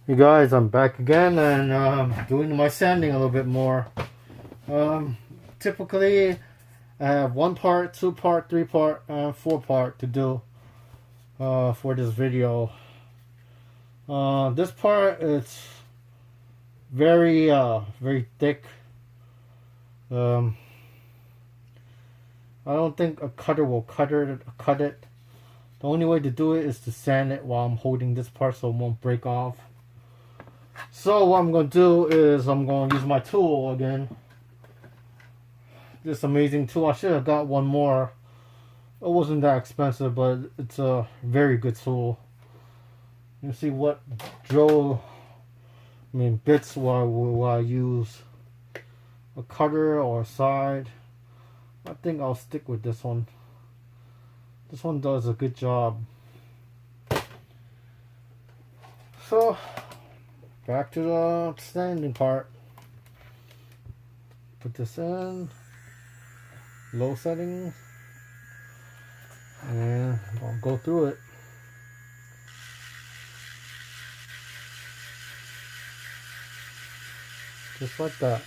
You guys, I'm back again and doing my sanding a little bit more. Typically, I have 1 part, 2 part, 3 part, and 4 part to do for this video. This part is very thick. I don't think a cutter will cut it. The only way to do it is to sand it while I'm holding this part so it won't break off. So what I'm going to do is I'm going to use my tool again. This amazing tool. I should have got one more. It wasn't that expensive, but it's a very good tool. You see what bits will I use? A cutter or a side? I think I'll stick with this one. This one does a good job. So back to the sanding part. Put this in low settings and I'll go through it. Just like that.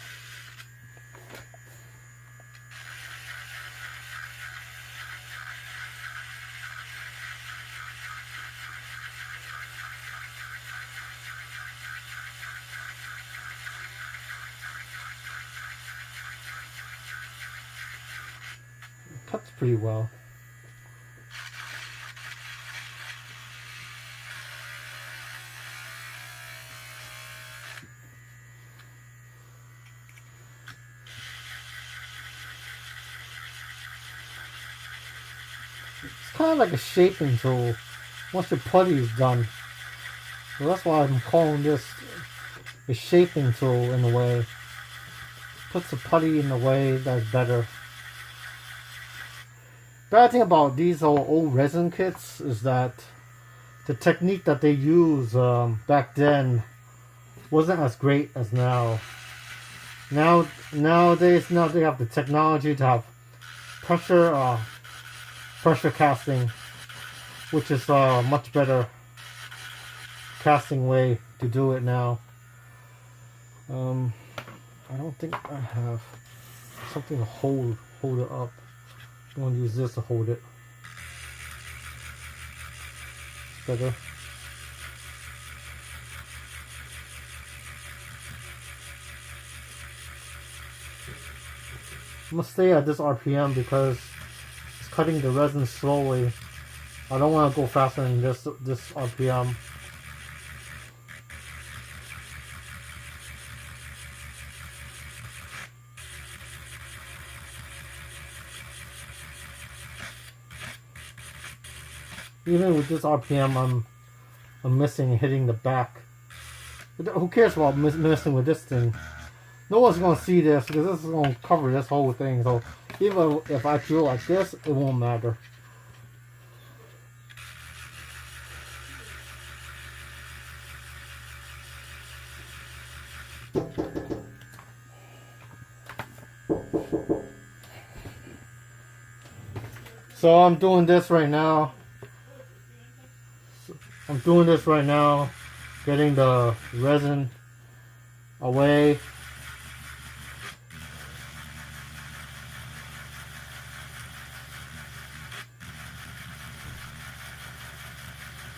Cuts pretty well. It's kind of like a shaping tool once your putty is done. So that's why I'm calling this a shaping tool in a way. Puts the putty in the way that's better. Bad thing about these old resin kits is that the technique that they use back then wasn't as great as now. Nowadays they have the technology to have pressure casting, which is a much better casting way to do it now. I don't think I have something to hold it up. I'm going to use this to hold it. Better. I'm going to stay at this RPM because it's cutting the resin slowly. I don't want to go faster than this RPM. Even with this RPM, I'm missing hitting the back. Who cares about messing with this thing? No one's gonna see this because this is gonna cover this whole thing. So even if I drill like this, it won't matter. So I'm doing this right now. Getting the resin away.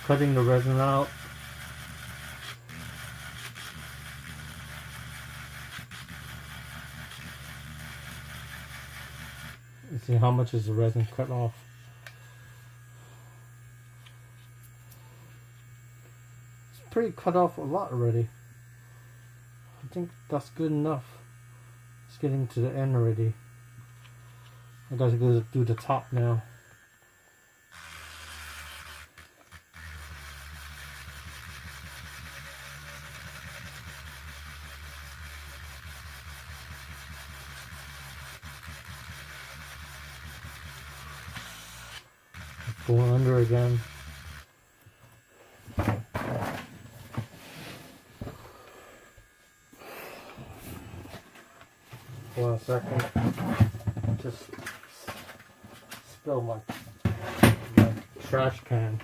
Cutting the resin out. Let's see how much is the resin cut off. Pretty cut off a lot already. I think that's good enough. It's getting to the end already. I gotta go do the top now. Going under again. For a second, just spill my trash can.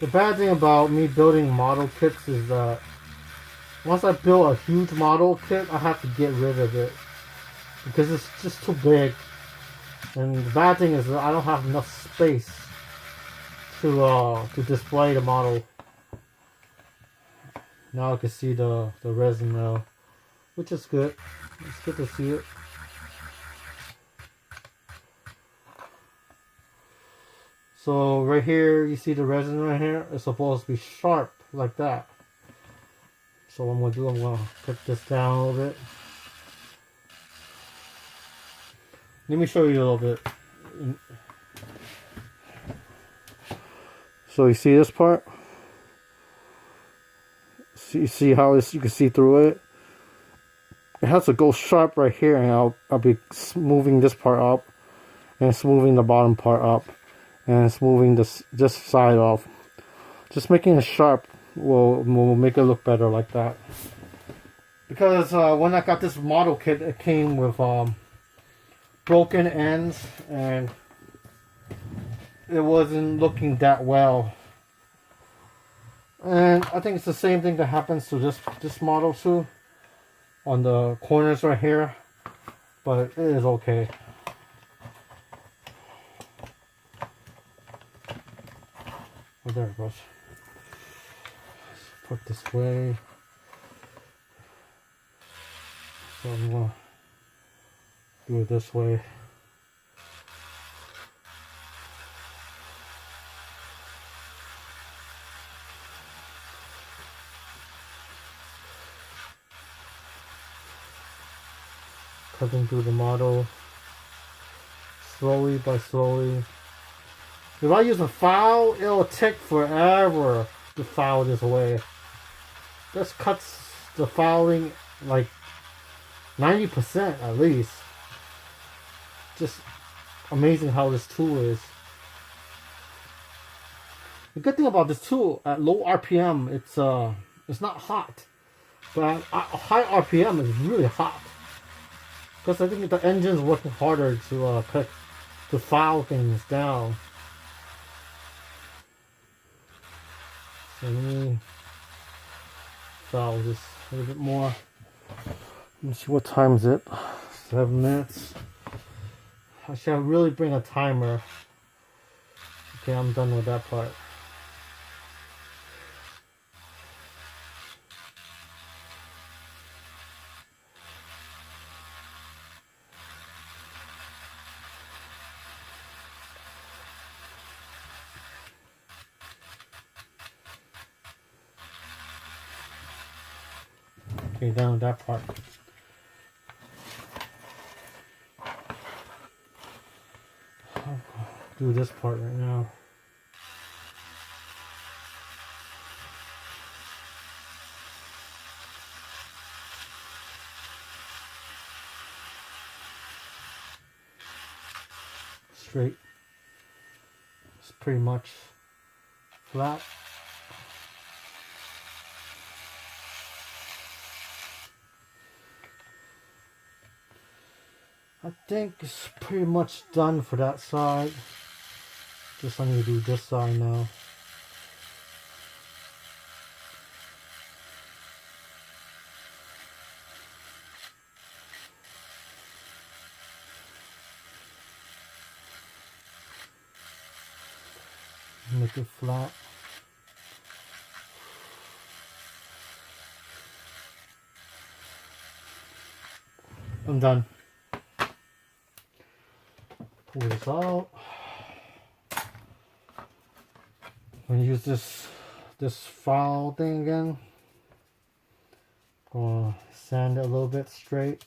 The bad thing about me building model kits is that once I build a huge model kit, I have to get rid of it because it's just too big. And the bad thing is that I don't have enough space to display the model. Now I can see the resin now, which is good. It's good to see it. So right here, you see the resin right here? It's supposed to be sharp like that. So what I'm going to do, I'm going to cut this down a little bit. Let me show you a little bit. So you see this part? You see how you can see through it? It has to go sharp right here, and I'll be moving this part up, and smoothing the bottom part up, and smoothing this side off. Just making it sharp will make it look better like that. Because when I got this model kit, it came with broken ends, and it wasn't looking that well. And I think it's the same thing that happens to this model too, on the corners right here, but it is okay. Oh, there it goes. Let's put this way. So I'm gonna do it this way. Cutting through the model slowly by slowly. If I use a file, it'll take forever to file this away. This cuts the filing like 90% at least. Just amazing how this tool is. The good thing about this tool, at low RPM, it's not hot, but at high RPM, it's really hot. Because I think the engine's working harder to file things down. So let me file this a little bit more. Let me see, what time is it? 7 minutes. I should really bring a timer. Okay, I'm done with that part. Okay, done with that part. I'll do this part right now. Straight. It's pretty much flat. I think it's pretty much done for that side. Just I need to do this side now. Make it flat. I'm done. Pull this out. I'm gonna use this file thing again. Gonna sand it a little bit straight.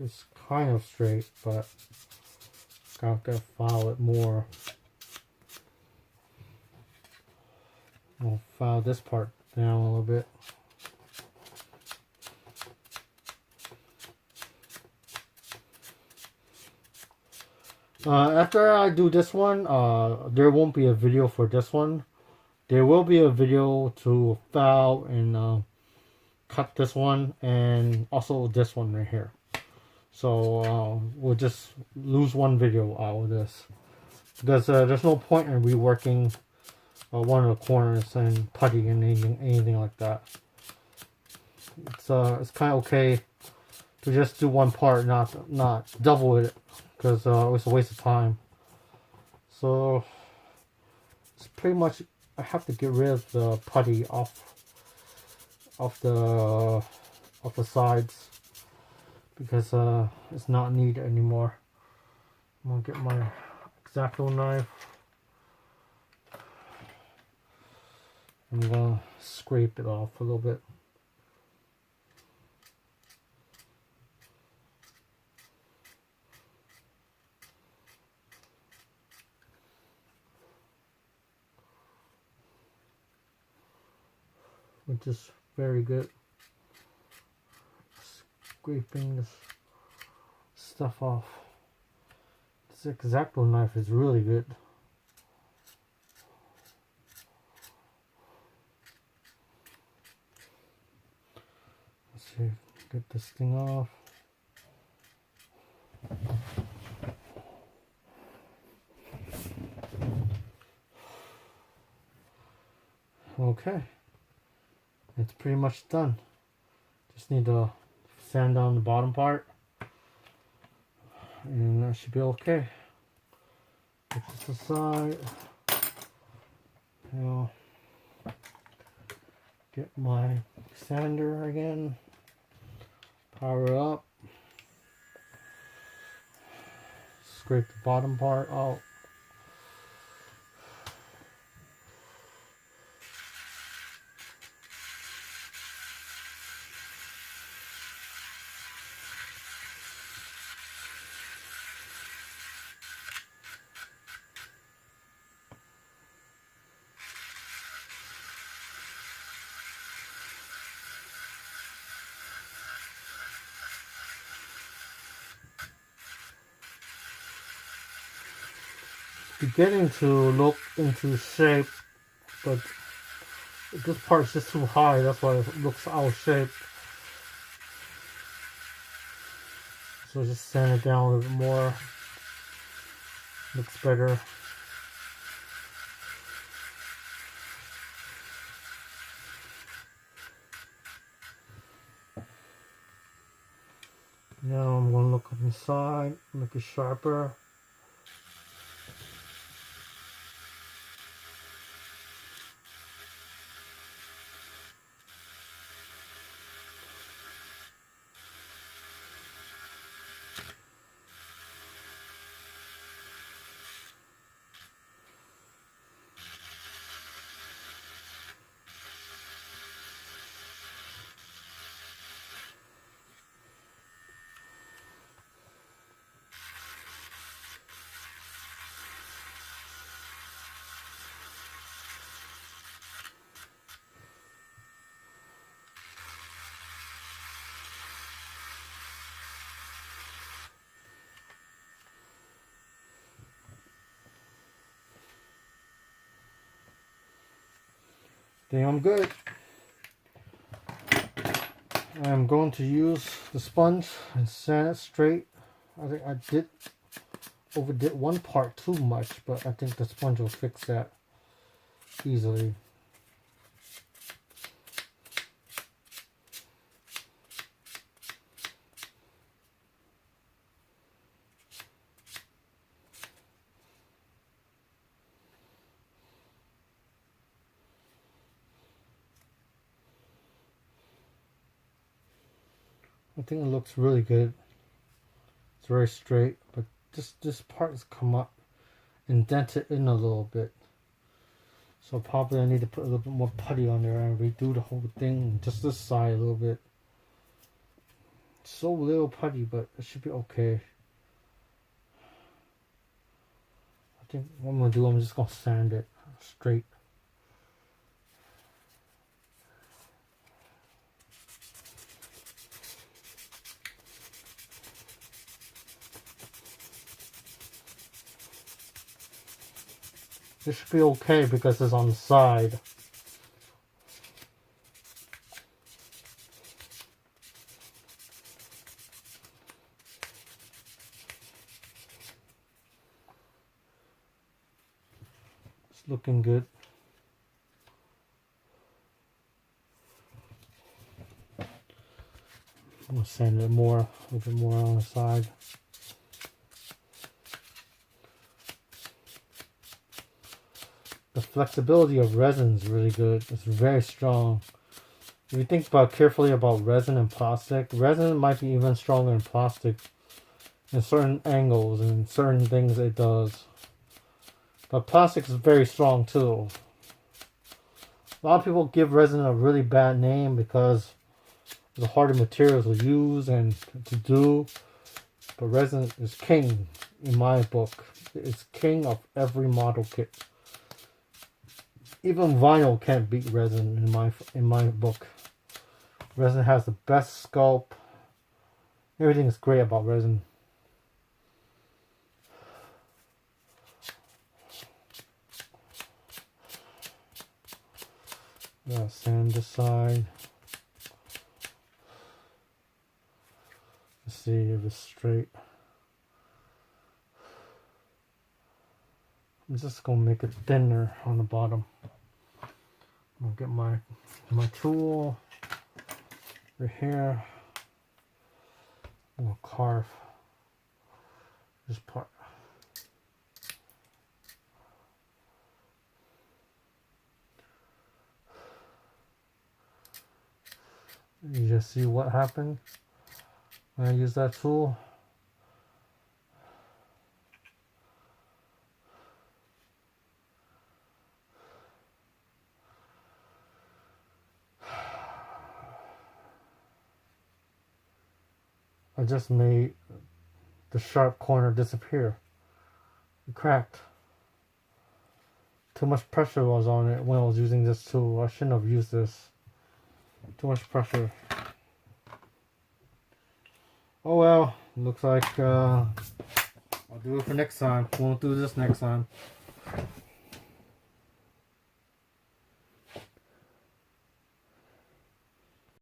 It's kind of straight, but gotta file it more. I'll file this part down a little bit. After I do this one, there won't be a video for this one there will be a video to file and cut this one and also this one right here. So we'll just lose one video out of this because there's no point in reworking one of the corners and putty and anything like that. It's kind of okay to just do one part, not double it, because it's a waste of time. So it's pretty much, I have to get rid of the putty off the sides because it's not needed anymore. I'm gonna get my X-Acto knife. I'm gonna scrape it off a little bit. Which is very good. Scraping this stuff off. This X-Acto knife is really good. Let's see, get this thing off. Okay, it's pretty much done. Just need to sand down the bottom part and that should be okay. Put this aside. Now get my sander again, power it up, scrape the bottom part out. Beginning to look into shape, but this part's just too high, that's why it looks out of shape. So just sand it down a little bit more. Looks better. Now I'm going to look on the side, make it sharper. Then I'm good. I'm going to use the sponge and sand it straight. I think I overdid one part too much, but I think the sponge will fix that easily. I think it looks really good. It's very straight, but this part has come up, indented in a little bit. So probably I need to put a little bit more putty on there and redo the whole thing, just this side a little bit. So little putty, but it should be okay. I think what I'm gonna do, I'm just gonna sand it straight. It should be okay because it's on the side. It's looking good. I'm going to sand it more, a little bit more on the side. The flexibility of resin is really good. It's very strong. If you think carefully about resin and plastic, resin might be even stronger than plastic in certain angles and certain things it does. But plastic is very strong too. A lot of people give resin a really bad name because the harder materials to use and to do. But resin is king in my book. It's king of every model kit. Even vinyl can't beat resin in my book. Resin has the best sculpt. Everything is great about resin. Gotta sand this side. Let's see if it's straight. I'm just gonna make it thinner on the bottom. I'm gonna get my tool right here. I'm gonna carve this part. You just see what happened when I use that tool. I just made the sharp corner disappear. It cracked. Too much pressure was on it when I was using this tool. I shouldn't have used this. Too much pressure. Oh well, looks like I'll do it for next time. Won't do this next time.